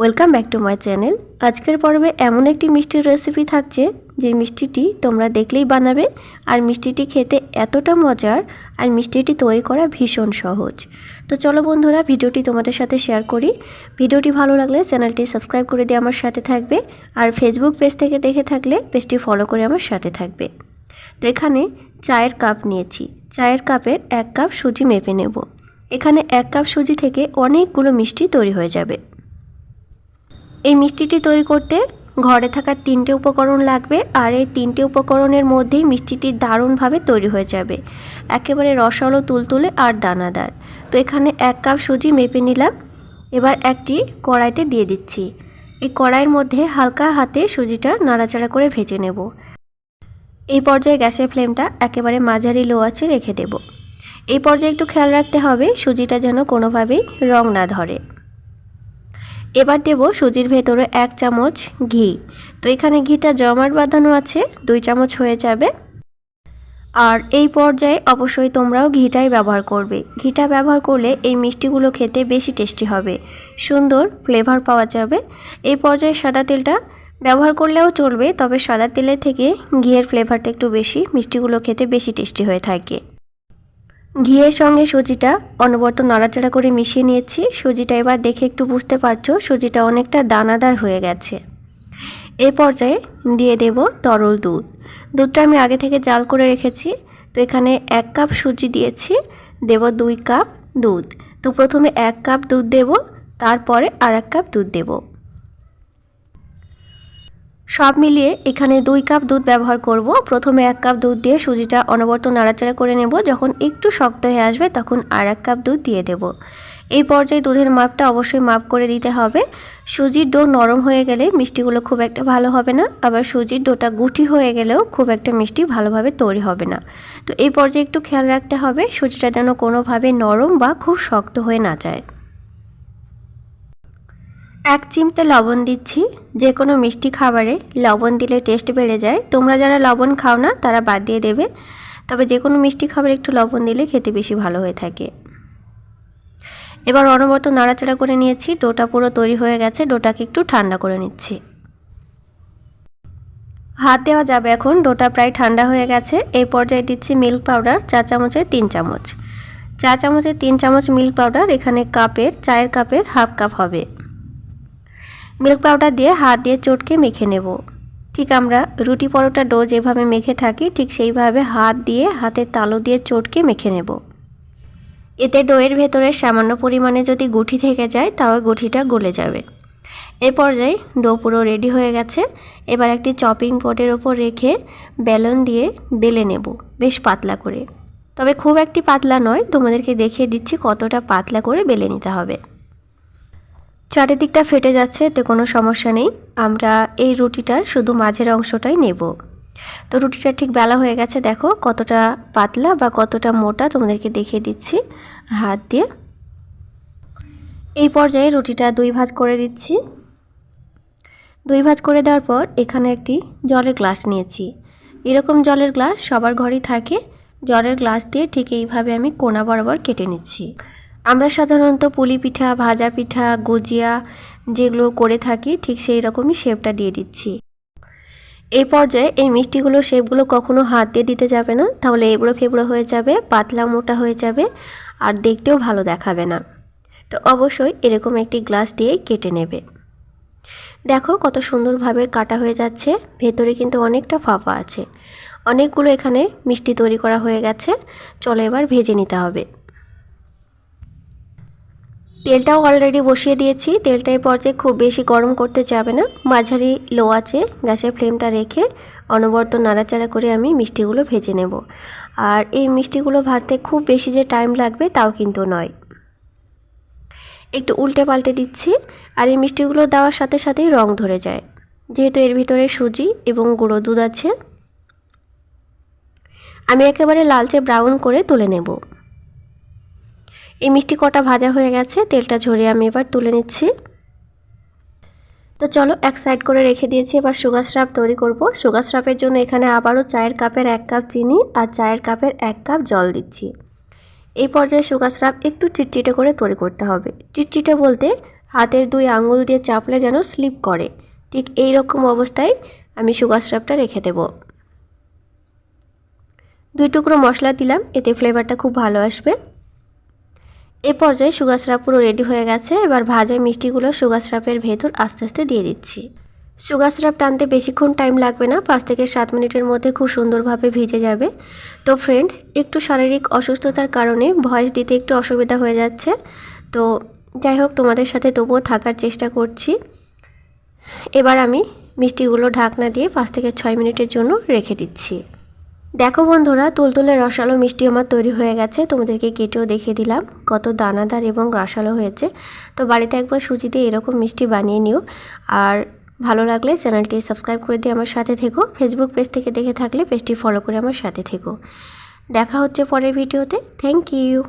Welcome back to my channel. আজকের পর্বে এমন একটি মিষ্টির রেসিপি থাকছে যে মিষ্টিটি তোমরা দেখলেই বানাবে, আর মিষ্টিটি খেতে এতটা মজার, আর মিষ্টিটি তৈরি করা ভীষণ সহজ। তো চলো বন্ধুরা, ভিডিওটি তোমাদের সাথে শেয়ার করি। ভিডিওটি ভালো লাগলে চ্যানেলটি সাবস্ক্রাইব করে দিয়ে আমার সাথে থাকবে, আর ফেসবুক পেজ থেকে দেখে থাকলে পেজটি ফলো করে আমার সাথে থাকবে। তো এখানে চায়ের কাপ নিয়েছি, চায়ের কাপের 1 কাপ সুজি মেপে নেব। এখানে 1 কাপ সুজি থেকে অনেকগুলো মিষ্টি তৈরি হয়ে যাবে। এই মিষ্টিটি তৈরি করতে ঘরে থাকা 3টে উপকরণ লাগবে, আর এই 3টে উপকরণের মধ্যেই মিষ্টিটি দারুণভাবে তৈরি হয়ে যাবে, একেবারে রসালো তুলতুলে আর দানাদার। তো এখানে 1 কাপ সুজি মেপে নিলাম। এবার একটি কড়াইতে দিয়ে দিচ্ছি। এই কড়াইয়ের মধ্যে হালকা হাতে সুজিটা নাড়াচাড়া করে ভেজে নেব। এই পর্যায়ে গ্যাসের ফ্লেমটা একেবারে মাঝারি লো আঁচে রেখে দেব। এই পর্যায়ে একটু খেয়াল রাখতে হবে সুজিটা যেন কোনোভাবেই রং না ধরে। এবার দেব সুজির ভেতরে 1 চামচ ঘি। তো এখানে ঘিটা জমাট বাঁধানো আছে, 2 চামচ হয়ে যাবে। আর এই পর্যায়ে অবশ্যই তোমরাও ঘিটাই ব্যবহার করবে। ঘিটা ব্যবহার করলে এই মিষ্টিগুলো খেতে বেশি টেস্টি হবে, সুন্দর ফ্লেভার পাওয়া যাবে। এই পর্যায়ে সাদা তেলটা ব্যবহার করলেও চলবে, তবে সাদা তেলের থেকে ঘিয়ের ফ্লেভারটা একটু বেশি, মিষ্টিগুলো খেতে বেশি টেস্টি হয়ে থাকে। ঘিয়ের সঙ্গে সুজিটা অনবরত নাড়াচাড়া করে মিশিয়ে নিয়েছি। সুজিটা এবার দেখে একটু বুঝতে পারছো সুজিটা অনেকটা দানাদার হয়ে গেছে। এই পর্যায়ে দিয়ে দেব তরল দুধ। দুধটা আমি আগে থেকে জাল করে রেখেছি। তো এখানে 1 কাপ সুজি দিয়েছি, দেব 2 কাপ দুধ। তো প্রথমে 1 কাপ দুধ দেব, তারপরে আর 1 কাপ দুধ দেব। সব মিলিয়ে এখানে 2 কাপ দুধ ব্যবহার করব। প্রথমে 1 কাপ দুধ দিয়ে সুজিটা অনবরত নাড়াচাড়া করে নেব। যখন একটু শক্ত হয়ে আসবে তখন আর 1 কাপ দুধ দিয়ে দেব। এই পর্যায়ে দুধের মাপটা অবশ্যই মাপ করে দিতে হবে। সুজির ডো নরম হয়ে গেলে মিষ্টিগুলো খুব একটা ভালো হবে না, আবার সুজির ডোটা গুটি হয়ে গেলেও খুব একটা মিষ্টি ভালোভাবে তৈরি হবে না। তো এই পর্যায়ে একটু খেয়াল রাখতে হবে সুজিটা যেন কোনোভাবে নরম বা খুব শক্ত হয়ে না যায়। 1 চিমটে লবণ দিচ্ছি। যে কোনো মিষ্টি খাবারে লবণ দিলে টেস্ট বেড়ে যায়। তোমরা যারা লবণ খাও না তারা বাদ দিয়ে দেবে, তবে যে কোনো মিষ্টি খাবারে একটু লবণ দিলে খেতে বেশি ভালো হয়ে থাকে। এবার অনবরত নাড়াচাড়া করে নিয়েছি। ডোটা পুরো তৈরি হয়ে গেছে। ডোটাকে একটু ঠান্ডা করে নিচ্ছি। হাত দেওয়া যাবে এখন, ডোটা প্রায় ঠান্ডা হয়ে গেছে। এই পর্যায়ে দিচ্ছি মিল্ক পাউডার 4 চামচে 3 চামচ। 4 চামচে 3 চামচ মিল্ক পাউডার এখানে চায়ের কাপের হাফ কাপ হবে। মিল্ক পাউডার দিয়ে হাত দিয়ে চটকে মেখে নেব। ঠিক আমরা রুটি পরোটা ডো যেভাবে মেখে থাকি ঠিক সেইভাবে হাত দিয়ে হাতের তালু দিয়ে চটকে মেখে নেব। এতে ডোয়ের ভেতরে সামান্য পরিমাণে যদি গুঠি থেকে যায় তাও গুঠিটা গলে যাবে। এই পর্যায়ে ডো পুরো রেডি হয়ে গেছে। এবার একটি চপিং বোর্ডের ওপর রেখে বেলন দিয়ে বেলে নেব বেশ পাতলা করে, তবে খুব একটি পাতলা নয়। তোমাদেরকে দেখিয়ে দিচ্ছি কতটা পাতলা করে বেলে নিতে হবে। চারিদিকটা ফেটে যাচ্ছে, এতে কোনো সমস্যা নেই। আমরা এই রুটিটার শুধু মাঝের অংশটাই নেব। তো রুটিটা ঠিক বেলা হয়ে গেছে, দেখো কতটা পাতলা বা কতটা মোটা তোমাদেরকে দেখিয়ে দিচ্ছি হাত দিয়ে। এই পর্যায়ে রুটিটা 2 ভাঁজ করে দিচ্ছি। 2 ভাঁজ করে দেওয়ার পর এখানে একটি জলের গ্লাস নিয়েছি। এরকম জলের গ্লাস সবার ঘরেই থাকে। জলের গ্লাস দিয়ে ঠিক এইভাবে আমি কোনা বরাবর কেটে নিচ্ছি। আমরা সাধারণত পুলি পিঠা, ভাজা পিঠা, গুজিয়া যেগুলো করে থাকি ঠিক সেই রকমই শেপটা দিয়ে দিচ্ছি। এই পর্যায়ে এই মিষ্টিগুলো শেপগুলো কখনো হাত দিয়ে দিতে যাবে না, তাহলে এবড়ো ফেবড়ো হয়ে যাবে, পাতলা মোটা হয়ে যাবে, আর দেখতেও ভালো দেখাবে না। তো অবশ্যই এরকম একটি গ্লাস দিয়ে কেটে নেবে। দেখো কত সুন্দরভাবে কাটা হয়ে যাচ্ছে, ভেতরে কিন্তু অনেকটা ফাঁপা আছে। অনেকগুলো এখানে মিষ্টি তৈরি করা হয়ে গেছে। চলো এবার ভেজে নিতে হবে। তেলটাও অলরেডি বসিয়ে দিয়েছি। তেলটা এই পর্যায়ে খুব বেশি গরম করতে যাবে না, মাঝারি লো আঁচে গ্যাসের ফ্লেমটা রেখে অনবরত নাড়াচাড়া করে আমি মিষ্টিগুলো ভেজে নেব। আর এই মিষ্টিগুলো ভাজতে খুব বেশি যে টাইম লাগবে তাও কিন্তু নয়। একটু উল্টে পাল্টে দিচ্ছি। আর এই মিষ্টিগুলো দেওয়ার সাথে সাথেই রং ধরে যায়, যেহেতু এর ভিতরে সুজি এবং গুঁড়ো দুধ আছে। আমি একেবারে লালচে ব্রাউন করে তুলে নেব। এই মিষ্টি কটা ভাজা হয়ে গেছে, তেলটা ঝরিয়ে আমি এবার তুলে নিচ্ছি। তো চলো এক সাইড করে রেখে দিয়েছি। এবার সুগার সিরাপ তৈরি করব। সুগার সিরাপের জন্য এখানে আবারও চায়ের কাপের 1 কাপ চিনি আর চায়ের কাপের 1 কাপ জল দিচ্ছি। এই পর্যায়ে সুগার সিরাপ একটু চিটচিটে করে তৈরি করতে হবে। চিটচিটে বলতে হাতের 2 আঙুল দিয়ে চাপলে যেন স্লিপ করে, ঠিক এই রকম অবস্থায় আমি সুগার সিরাপটা রেখে দেব। 2 টুকরো মশলা দিলাম, এতে ফ্লেভারটা খুব ভালো আসবে। এই পর্যায়ে সুগার সিরাপ পুরো রেডি হয়ে গেছে। এবার ভাজা মিষ্টিগুলো সুগার সিরাপের ভেতর আস্তে আস্তে দিয়ে দিচ্ছি। সুগার সিরাপ টানতে বেশিক্ষণ টাইম লাগবে না, 5 থেকে 7 মিনিটের মধ্যে খুব সুন্দরভাবে ভিজে যাবে। তো ফ্রেন্ড, একটু শারীরিক অসুস্থতার কারণে ভয়েস দিতে একটু অসুবিধা হয়ে যাচ্ছে, তো যাই হোক তোমাদের সাথে তবুও থাকার চেষ্টা করছি। এবার আমি মিষ্টিগুলো ঢাকনা দিয়ে 5 থেকে 6 মিনিটের জন্য রেখে দিচ্ছি। দেখো বন্ধুরা, তুলতুলে রসালো মিষ্টি আমার তৈরি হয়ে গেছে। তোমাদেরকে কেটেও দেখিয়ে দিলাম কত দানাদার এবং রসালো হয়েছে। তো বাড়িতে একবার সুজি দিয়ে এরকম মিষ্টি বানিয়ে নিও। আর ভালো লাগলে চ্যানেলটি সাবস্ক্রাইব করে দিয়ে আমার সাথে থেকো। ফেসবুক পেজ থেকে দেখে থাকলে পেজটি ফলো করে আমার সাথে থেকো। দেখা হচ্ছে পরের ভিডিওতে। Thank you.